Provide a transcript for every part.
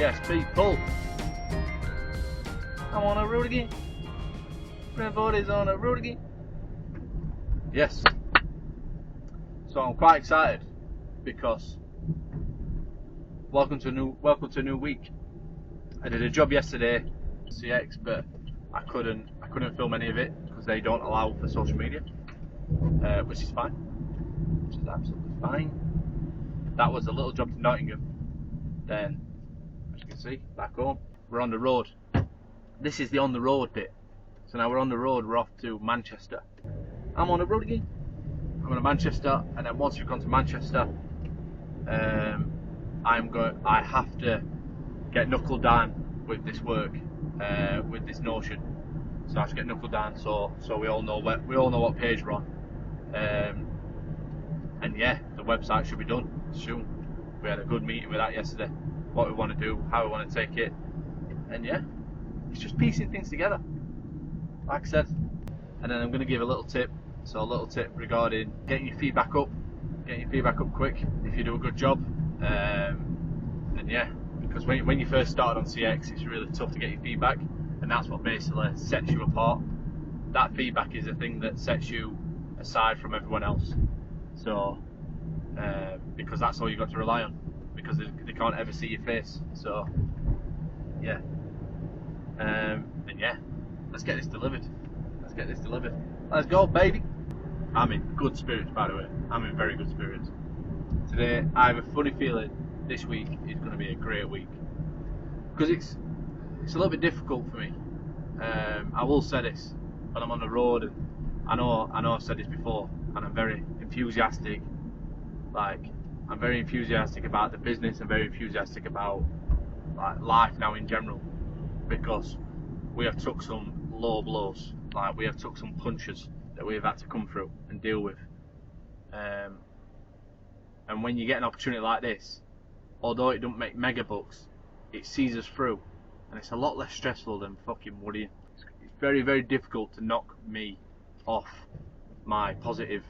yes, people. I'm on a road again. Brent Kyle is on a road again. Yes. So I'm quite excited because welcome to a new week. I did a job yesterday, CX, but I couldn't film any of it because they don't allow for social media, which is fine. Which is absolutely fine. That was a little job to Nottingham. Then, as you can see, back home, we're on the road. This is the on the road bit. So now we're on the road, we're off to Manchester. I'm on the road again. I'm going to Manchester, and then once we've gone to Manchester, I have to get knuckled down with this work, with this Notion. So I have to get knuckled down so we all know what page we're on. And yeah, the website should be done soon. We had a good meeting with that yesterday. What we want to do, how we want to take it, and yeah, it's just piecing things together, like I said. And then I'm going to give a little tip. So a little tip regarding getting your feedback up quick if you do a good job. And yeah, because when you first started on CX, it's really tough to get your feedback, and that's what basically sets you apart. That feedback is the thing that sets you aside from everyone else. So because that's all you've got to rely on, because they can't ever see your face. So yeah, and yeah, let's get this delivered. Let's go, baby. I'm in good spirits, by the way. I'm in very good spirits. Today, I have a funny feeling this week is going to be a great week. Because it's a little bit difficult for me. I will say this, when I'm on the road, and I know I've said this before, and I'm very enthusiastic. I'm very enthusiastic about the business, I'm very enthusiastic about life now in general. Because we have took some low blows. We have took some punches that we have had to come through and deal with. And when you get an opportunity like this, although it don't make mega bucks, it sees us through, and it's a lot less stressful than fucking worrying. It's very, very difficult to knock me off my positive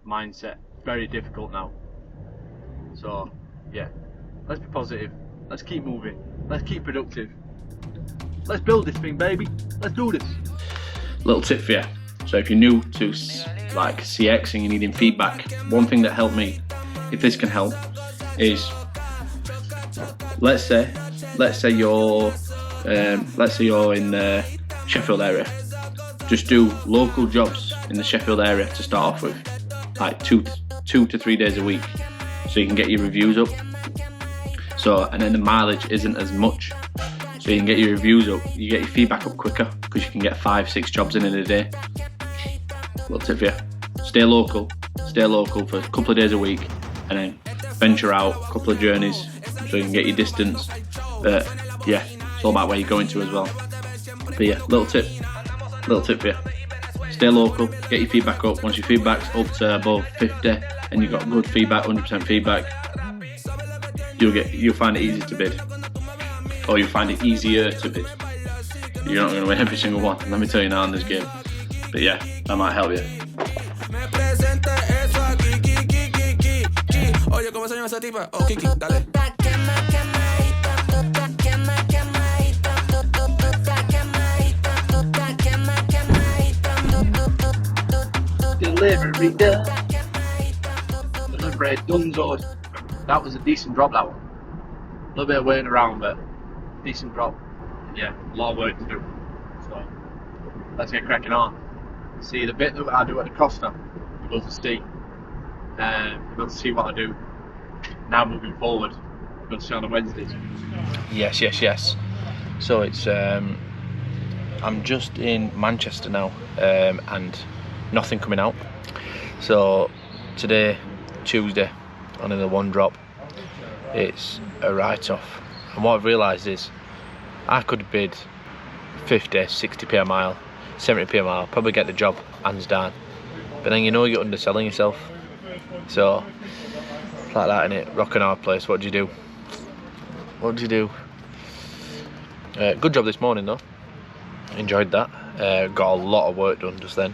mindset. Very difficult now. So yeah, let's be positive. Let's keep moving. Let's keep productive. Let's build this thing, baby. Let's do this. Little tip for you. So if you're new to CX and you're needing feedback, one thing that helped me, if this can help, is let's say you're in the Sheffield area. Just do local jobs in the Sheffield area to start off with, like two to 3 days a week, so you can get your reviews up. And then the mileage isn't as much. So you can get your reviews up, you get your feedback up quicker, because you can get 5-6 jobs in a day. Little tip for you. Stay local for a couple of days a week, and then venture out a couple of journeys so you can get your distance. But yeah, it's all about where you're going to as well. But yeah, little tip for you. Stay local, get your feedback up. Once your feedback's up to above 50 and you've got good feedback, 100% feedback, you'll find it easy to bid. Or you'll find it easier to bid. You're not going to win every single one, let me tell you now in this game. But yeah, that might help you. Delivery done. Delivery done. That was a decent drop, that one. A little bit of waiting around, but decent drop. Yeah, a lot of work to do. So let's get cracking on. See the bit that I do at the Costa, we'll go to see. We'll go to see what I do now moving forward. We'll go to see on the Wednesdays. Yes. So it's I'm just in Manchester now, and nothing coming out. So today, Tuesday, only the one drop. It's a write-off. And what I've realised is I could bid 50, 60p a mile, 70p a mile, probably get the job hands down. But then you're underselling yourself. So it's like that, innit? Rock and hard place. What do you do? Good job this morning though. Enjoyed that. Got a lot of work done just then,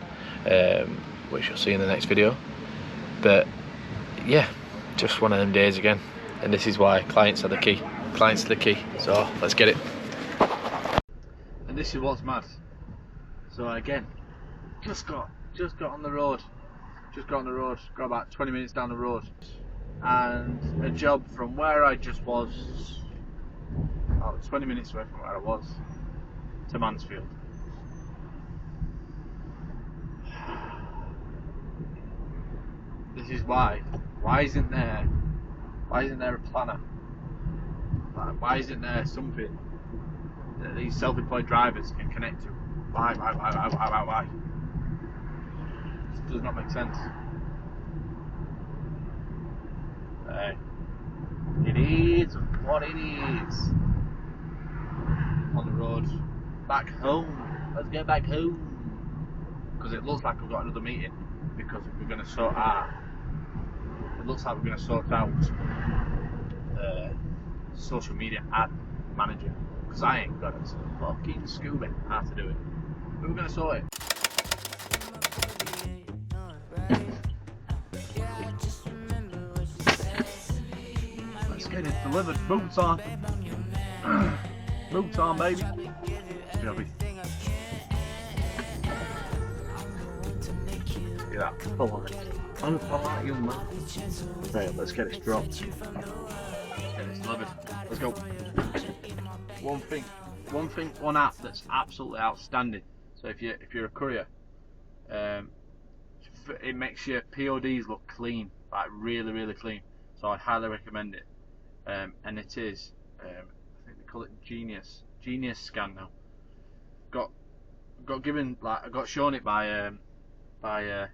which you'll see in the next video. But yeah, just one of them days again. And this is why clients are the key. client's the key, so let's get it. And this is what's mad. So again, just got on the road. Got about 20 minutes down the road, and a job from where I just was, about 20 minutes away from where I was, to Mansfield. This is why. Why isn't there a planner? Like, why isn't there something that these self-employed drivers can connect to? Why? It does not make sense. It is what it is. On the road, back home. Let's get back home. Because it looks like we've got another meeting. Because we're going to sort out. It looks like we're going to sort out social media ad manager. Because I ain't got a fucking Scooby how to do it. But we're going to sort it. Let's get it delivered. Boots on. Boots on, baby. Look at that. Unpolite young man. Right, let's get it dropped. Let's get it delivered. Let's go. One app that's absolutely outstanding. So if you're a courier, it makes your PODs look clean, like really clean. So I highly recommend it. And it is, I think they call it Genius Scan now. I got shown it by a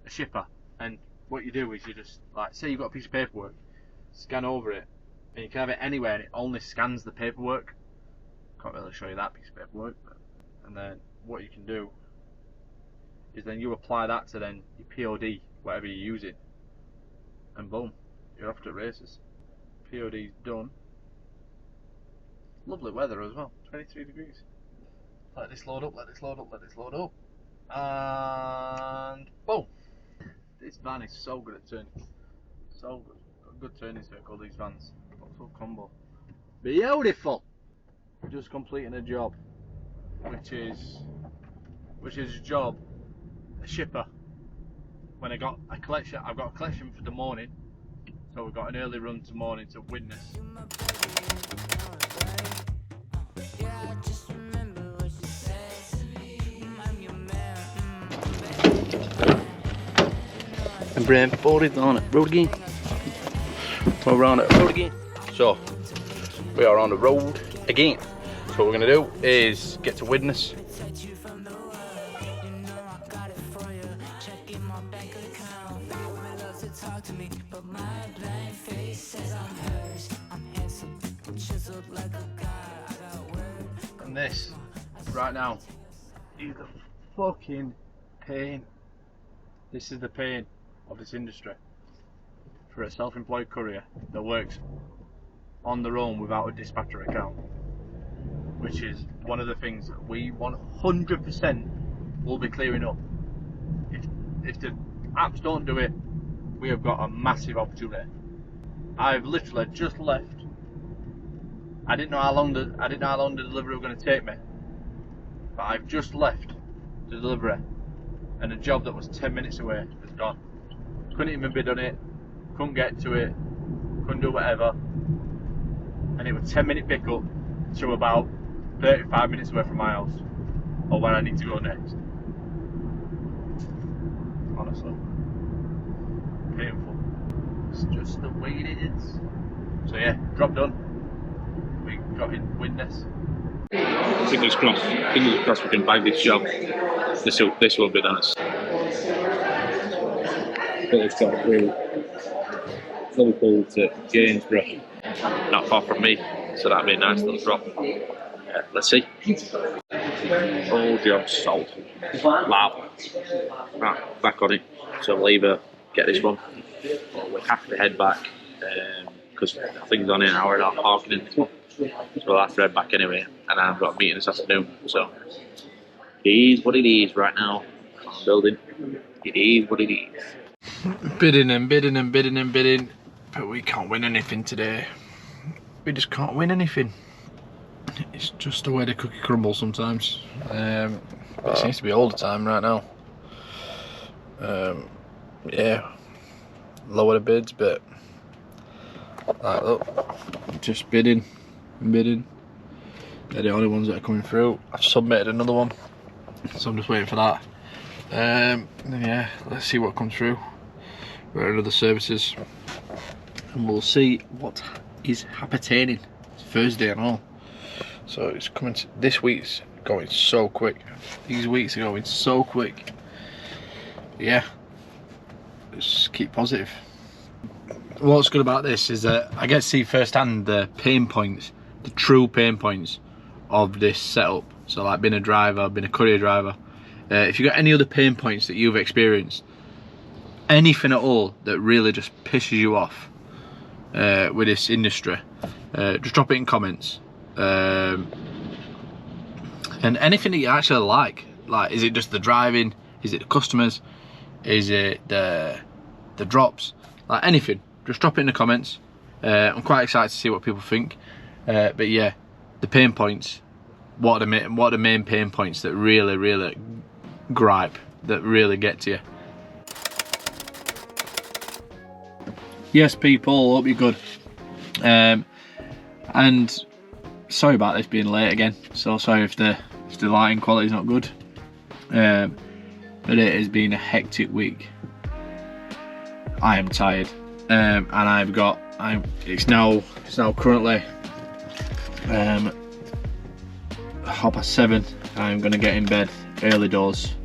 shipper, and what you do is you just, like, say you've got a piece of paperwork, scan over it, and you can have it anywhere, and it only scans the paperwork. Can't really show you that piece of paperwork, and then what you can do is then you apply that to then your POD, whatever you're using, and boom, you're off to the races. POD's done. Lovely weather as well, 23 degrees. Let this load up, and boom. This van is so good at turning. So good. Got a good turning circle, these vans. Also combo. Beautiful! Just completing a job, which is a job, a shipper. When I've got a collection for the morning, so we've got an early run to morning to Widnes. And Brent Ford is on it. Road again. We're on it. Road again. So we are on the road again. So what we're gonna do is get to Widnes. And this, right now, is the fucking pain. This is the pain of this industry. For a self-employed courier that works on their own without a dispatcher account. Which is one of the things that we 100% will be clearing up. If the apps don't do it, we have got a massive opportunity. I've literally just left. I didn't know how long the delivery was going to take me, but I've just left the delivery, and a job that was 10 minutes away is gone. Couldn't even bid on it, couldn't get to it, couldn't do whatever, and it was 10-minute pickup to about 35 minutes away from my house, or where I need to go next. Honestly, painful. It's just the way it is. So yeah, job done. We got in Widnes. Fingers crossed we can bag this job. This will be done. But it's got through Liverpool to Gainsborough, not far from me, so that'd be a nice little drop. Let's see. All jobs sold. Wow. Right, back on it. So we'll either get this one, or we have to head back because things on in an hour and a half parking in this one. So we'll have to head back anyway, and I've got a meeting this afternoon. So it is what it is right now. Building. It is what it is. Bidding, but we can't win anything today. we just can't win anything. It's just the way the cookie crumbles sometimes. But it seems to be all the time right now. Yeah, lower the bids, but like, look, just bidding and bidding. They're the only ones that are coming through. I've submitted another one, so I'm just waiting for that. Yeah, let's see what comes through. We're at other services, and we'll see what is happening. It's Thursday and all, so it's coming. This week's going so quick. These weeks are going so quick. Yeah, just keep positive. What's good about this is that I get to see firsthand the pain points, the true pain points of this setup. So like being a driver, being a courier driver, if you've got any other pain points that you've experienced, anything at all that really just pisses you off with this industry, just drop it in comments. And anything that you actually like, is it just the driving, is it the customers, is it the drops, like anything, just drop it in the comments. I'm quite excited to see what people think. But yeah, the pain points, what are the main pain points that really gripe, that really get to you? Yes, people, hope you're good. And sorry about this being late again. So sorry if the lighting quality is not good. But it has been a hectic week. I am tired, and it's now currently 7:30. I'm gonna get in bed early doors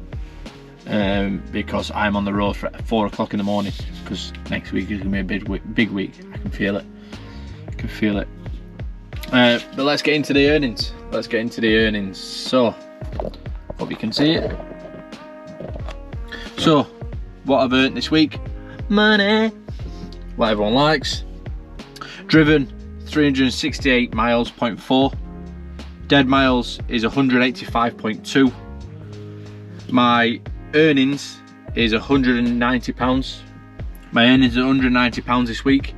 because I'm on the road for 4 o'clock in the morning, because next week is gonna be a big week. I can feel it. But let's get into the earnings. So, hope you can see it. So, what I've earned this week: money, what everyone likes. Driven 368 miles, 0.4. Dead miles is 185.2. My earnings is £190. My earnings are £190 this week.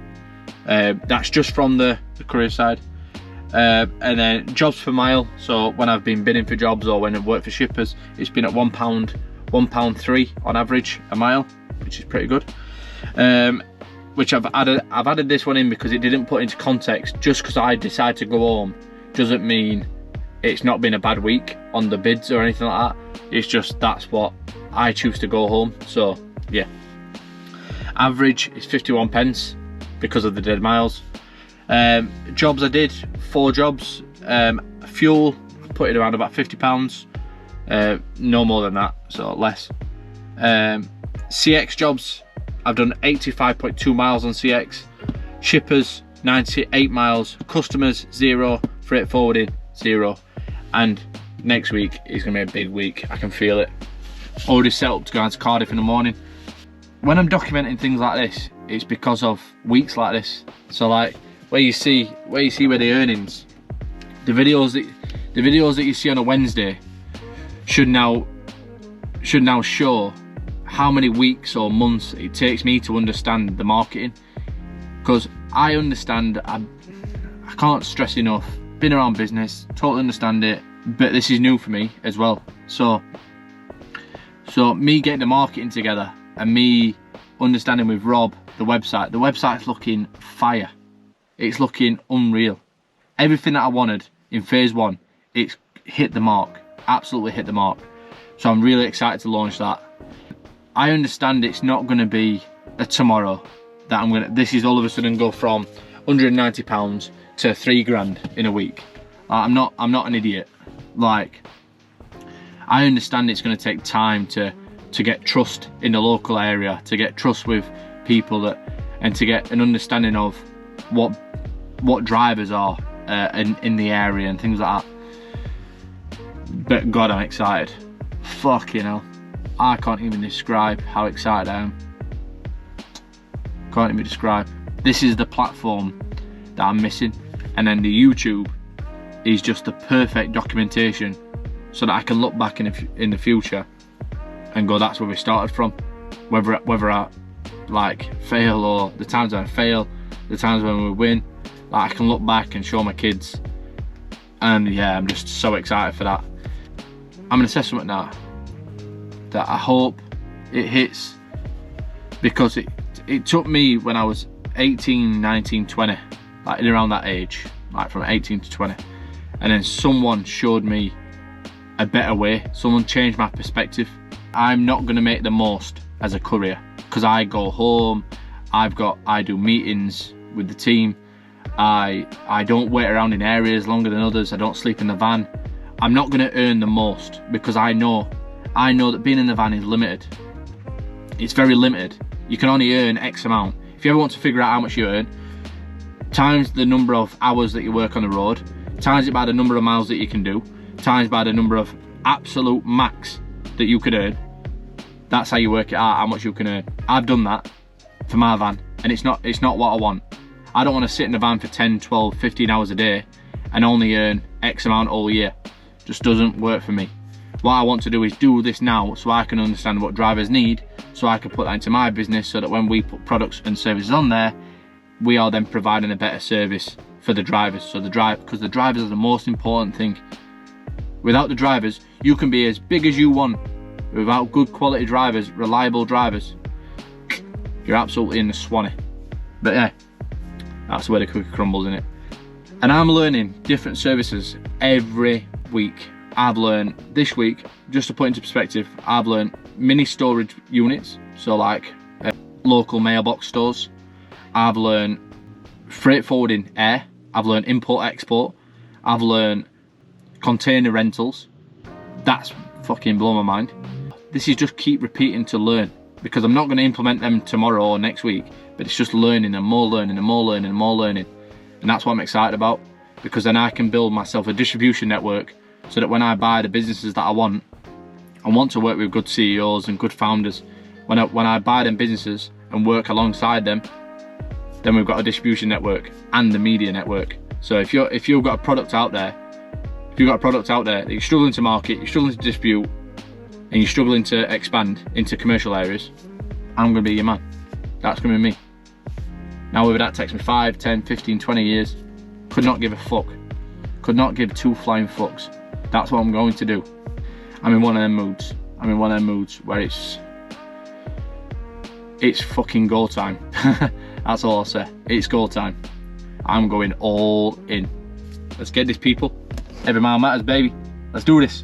That's just from the courier side. And then jobs per mile. So when I've been bidding for jobs or when I've worked for shippers, it's been at £1.3 on average a mile, which is pretty good. Which I've added this one in because it didn't put into context. Just because I decide to go home doesn't mean it's not been a bad week on the bids or anything like that. It's just that's what I choose to go home. So yeah, average is 51 pence because of the dead miles. Jobs I did, 4 jobs. Fuel, put it around about £50. No more than that, so less. CX jobs, I've done 85.2 miles on CX. Shippers, 98 miles. Customers, 0. Freight forwarding, 0. And next week is going to be a big week. I can feel it. Already set up to go out to Cardiff in the morning. When I'm documenting things like this, it's because of weeks like this. So like where you see where the earnings, the videos that you see on a Wednesday should now show how many weeks or months it takes me to understand the marketing, because I understand. I can't stress enough. Been around business, totally understand it, but this is new for me as well. So me getting the marketing together and me understanding with Rob the website's looking fire. It's looking unreal. Everything that I wanted in phase 1, it's hit the mark, absolutely hit the mark. So I'm really excited to launch that. I understand it's not going to be a tomorrow that this is all of a sudden go from £190 to £3,000 in a week. I'm not an idiot. Like, I understand it's going to take time to get trust in the local area, to get trust with people and to get an understanding of what drivers are in the area and things like that. But God, I'm excited. Fucking hell, I can't even describe how excited I am. Can't even describe. This is the platform that I'm missing, and then the YouTube is just the perfect documentation so that I can look back in the future and go, that's where we started from. Whether I like fail or the times when I fail, the times when we win, Like, I can look back and show my kids, and yeah, I'm just so excited for that. I'm gonna say something now that I hope it hits, because it took me when I was 18, 19, 20, like in around that age, like from 18 to 20, and then someone showed me a better way. Someone changed my perspective. I'm not gonna make the most as a courier, because I go home, I do meetings with the team, I don't wait around in areas longer than others, I don't sleep in the van. I'm not gonna earn the most, because I know that being in the van is limited. It's very limited. You can only earn X amount. If you ever want to figure out how much you earn, times the number of hours that you work on the road, times it by the number of miles that you can do, times by the number of absolute max that you could earn. That's how you work it out, how much you can earn. I've done that for my van, and it's not what I want. I don't want to sit in the van for 10, 12, 15 hours a day and only earn X amount all year. Just doesn't work for me. What I want to do is do this now, so I can understand what drivers need, so I can put that into my business, so that when we put products and services on there, we are then providing a better service for the drivers. So because the drivers are the most important thing. Without the drivers, you can be as big as you want. Without good quality drivers, reliable drivers, you're absolutely in the swanny. But yeah, that's where the cookie crumbles, innit? And I'm learning different services every week. I've learned this week, just to put into perspective, I've learned mini storage units, so like local mailbox stores. I've learned freight forwarding air. I've learned import export. I've learned container rentals. That's fucking blown my mind. This is just keep repeating to learn, because I'm not going to implement them tomorrow or next week, but it's just learning and more learning and more learning and more learning. And that's what I'm excited about, because then I can build myself a distribution network, so that when I buy the businesses that I want to work with good CEOs and good founders. When I buy them businesses and work alongside them, then we've got a distribution network and the media network. So if you've got a product out there, that you're struggling to market, you're struggling to distribute, and you're struggling to expand into commercial areas, I'm gonna be your man. That's gonna be me. Now whether that takes me 5, 10, 15, 20 years, could not give a fuck. Could not give two flying fucks. That's what I'm going to do. I'm in one of them moods. I'm in one of them moods where it's fucking go time. That's all I'll say. It's go time. I'm going all in. Let's get this, people. Every mile matters, baby. Let's do this.